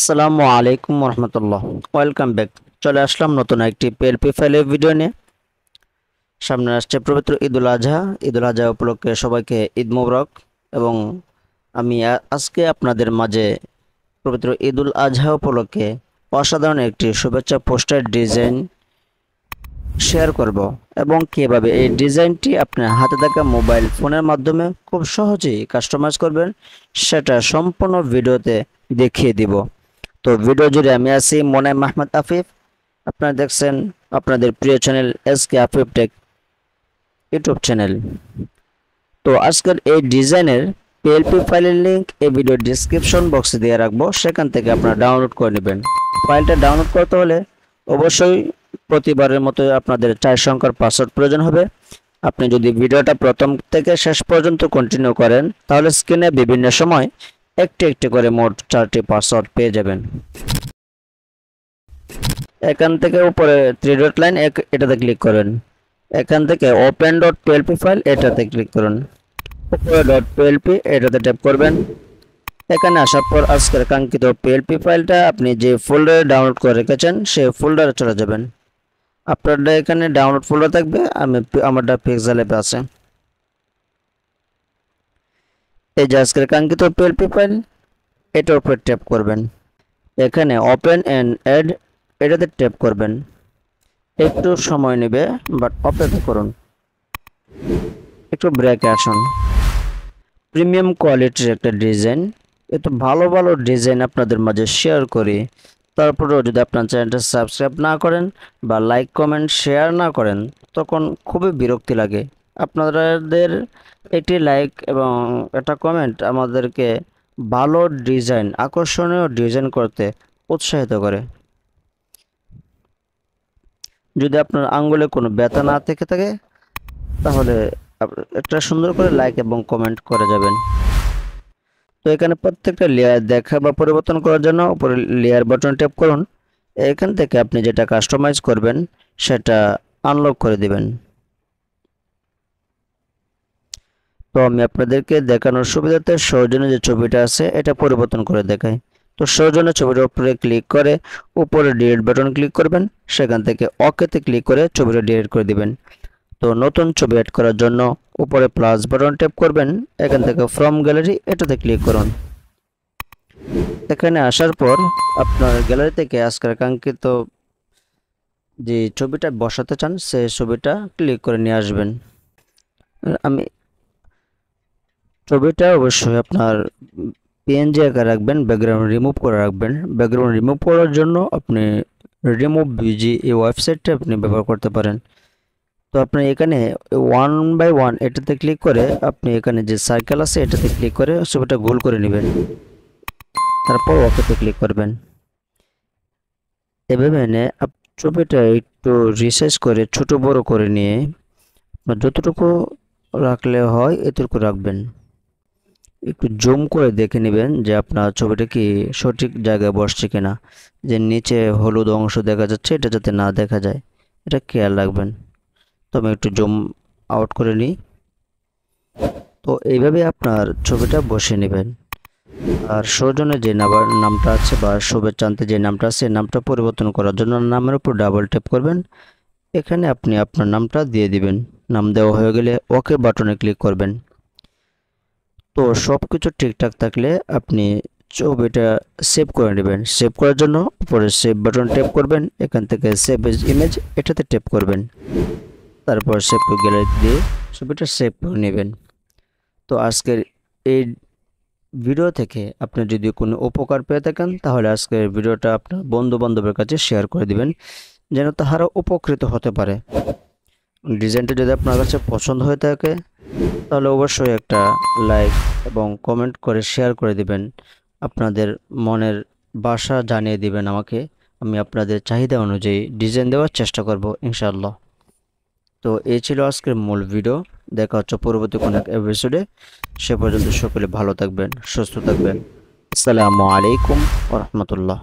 আসসালামু আলাইকুম রহমতুল্লাহ। Welcome back. চলে আসলাম নতুন একটি পিএলপি ফাইলের ভিডিও নিয়ে। সামনে আসছে পবিত্র ঈদুল আজহা। ঈদুল আজহা উপলক্ষে সবাইকে ঈদ মোবারক। এবং আমি আজকে আপনাদের মাঝে পবিত্র ঈদুল আজহা উপলক্ষে অসাধারণ একটি শুভেচ্ছা পোস্টার ডিজাইন শেয়ার করব এবং কিভাবে এই ডিজাইনটি আপনার হাতে থাকা মোবাইল ফোনের মাধ্যমে খুব সহজেই কাস্টমাইজ করবেন সেটা সম্পূর্ণ ভিডিওতে দেখিয়ে দিব। তো ভিডিও জুড়ে আমি আছি মনে মাহমুদ আফিফ। আপনারা দেখছেন আপনাদের প্রিয় channel SK Afif take YouTube channel. তো আজকের এই ডিজাইনের পিএলপি ফাইলের লিংক এই ভিডিও ডিসক্রিপশন বক্সে দিয়ে রাখবো, সেখান থেকে আপনারা ডাউনলোড করে নেবেন। ফাইলটা ডাউনলোড করতে হলে অবশ্যই প্রতিবারের মতো আপনাদের 4 সংখ্যার পাসওয়ার্ড প্রয়োজন হবে। আপনি যদি ভিডিওটা প্রথম থেকে শেষ পর্যন্ত কন্টিনিউ করেন তাহলে স্ক্রিনে বিভিন্ন সময় একটি একটি করে মোট 4টি পাসওয়ার্ড পেয়ে যাবেন। এখান থেকে উপরে 3 ডট লাইন এটাতে ক্লিক করেন। এখান থেকে ওপেন ডট পিএলপি ফাইল এটাতে ক্লিক করুন। উপরে ডট পিএলপি এটাতে ট্যাপ করবেন। এখানে আসার পর আজকের কাঙ্ক্ষিত পিএলপি ফাইলটা আপনি যে ফোল্ডারে ডাউনলোড করে রেখেছেন সেই ফোল্ডারে চলে যাবেন। আপনারটা এখানে ডাউনলোড ফোল্ডার থাকবে, আমারটা পিক্সেল অ্যাপে আছে। এই যে আজকের কাঙ্ক্ষিত পিএলপি ফাইল এটার উপর ট্যাপ করবেন। এখানে ওপেন এন্ড অ্যাড এটাতে ট্যাপ করবেন। একটু সময় নেবে, বাট অপেক্ষা করুন। একটু ব্রেকে আসুন। প্রিমিয়াম কোয়ালিটির একটা ডিজাইন, একটু ভালো ভালো ডিজাইন আপনাদের মাঝে শেয়ার করি। তারপরেও যদি আপনার চ্যানেলটা সাবস্ক্রাইব না করেন বা লাইক কমেন্ট শেয়ার না করেন তখন খুবই বিরক্তি লাগে। আপনাদের একটি লাইক এবং একটা কমেন্ট আমাদেরকে ভালো ডিজাইন, আকর্ষণীয় ডিজাইন করতে উৎসাহিত করে। যদি আপনার আঙ্গুলে কোনো ব্যথা না থেকে থাকে তাহলে একটা সুন্দর করে লাইক এবং কমেন্ট করে যাবেন। তো এখানে প্রত্যেকটা লেয়ার দেখা বা পরিবর্তন করার জন্য উপরে লেয়ার বাটন ট্যাপ করুন। এখান থেকে আপনি যেটা কাস্টমাইজ করবেন সেটা আনলক করে দিবেন। তো আমি আপনাদেরকে দেখানোর সুবিধার্থে সৌজন্য যে ছবিটা আছে এটা পরিবর্তন করে দেখাই। তো সৌজন্য ছবিটার উপরে ক্লিক করে উপরে ডিলিট বাটন ক্লিক করবেন। সেখান থেকে ওকেতে ক্লিক করে ছবিটা ডিলিট করে দিবেন। তো নতুন ছবি অ্যাড করার জন্য উপরে প্লাস বাটন ট্যাপ করবেন। এখান থেকে ফ্রম গ্যালারি এটাতে ক্লিক করুন। এখানে আসার পর আপনার গ্যালারি থেকে আজকের কাঙ্ক্ষিত যে ছবিটা বসাতে চান সেই ছবিটা ক্লিক করে নিয়ে আসবেন। আমি ছবিটা অবশ্যই আপনার পিএনজি আকারে রাখবেন, ব্যাকগ্রাউন্ড রিমুভ করে রাখবেন। ব্যাকগ্রাউন্ড রিমুভ করার জন্য আপনি রিমুভ বিজি এই ওয়েবসাইটটা আপনি ব্যবহার করতে পারেন। তো আপনি এখানে 1 বাই 1 এটাতে ক্লিক করে আপনি এখানে যে সার্কেল আছে এটাতে ক্লিক করে ছবিটা গোল করে নেবেন। তারপর ওকেতে ক্লিক করবেন। এভাবে এনে ছবিটা একটু রিসাইজ করে ছোট বড় করে নিয়ে যতটুকু রাখলে হয় এতটুকু রাখবেন। একটু জুম করে দেখে নেবেন যে আপনার ছবিটা কি সঠিক জায়গায় বসছে কিনা। যে নিচে হলুদ অংশ দেখা যাচ্ছে এটা যাতে না দেখা যায় এটা খেয়াল রাখবেন। তো আমি একটু জুম আউট করে নিই। তো এইভাবে আপনার ছবিটা বসিয়ে নেবেন। আর সৌজন্যে যে নামটা আছে বা শুভেচ্ছান্তে যে নামটা আছে সেই নামটা পরিবর্তন করার জন্য নামের উপর ডাবল ট্যাপ করবেন। এখানে আপনি আপনার নামটা দিয়ে দিবেন। নাম দেওয়া হয়ে গেলে ওকে বাটনে ক্লিক করবেন। তো সব কিছু ঠিকঠাক থাকলে আপনি ছবিটা সেভ করে নেবেন। সেভ করার জন্য উপরে সেভ বাটন ট্যাপ করবেন। এখান থেকে সেভ এজ ইমেজ এটাতে ট্যাপ করবেন। তারপর সেভ টু গ্যালারি দিয়ে ছবিটা সেভ করে নেবেন। তো আজকের এই ভিডিও থেকে আপনি যদি কোনো উপকার পেয়ে থাকেন তাহলে আজকের ভিডিওটা আপনার বন্ধু বান্ধবের কাছে শেয়ার করে দিবেন যেন তাহারা উপকৃত হতে পারে। ডিজাইনটা যদি আপনার কাছে পছন্দ হয়ে থাকে তাহলে অবশ্যই একটা লাইক এবং কমেন্ট করে শেয়ার করে দিবেন। আপনাদের মনের ভাষা জানিয়ে দিবেন আমাকে। আমি আপনাদের চাহিদা অনুযায়ী ডিজাইন দেওয়ার চেষ্টা করব ইনশাআল্লাহ। তো এই ছিল আজকের মূল ভিডিও। দেখা হচ্ছে পরবর্তী কোনো এক এপিসোডে। সে পর্যন্ত সকলে ভালো থাকবেন, সুস্থ থাকবেন। আসসালামু আলাইকুম ওয়া রাহমাতুল্লাহ।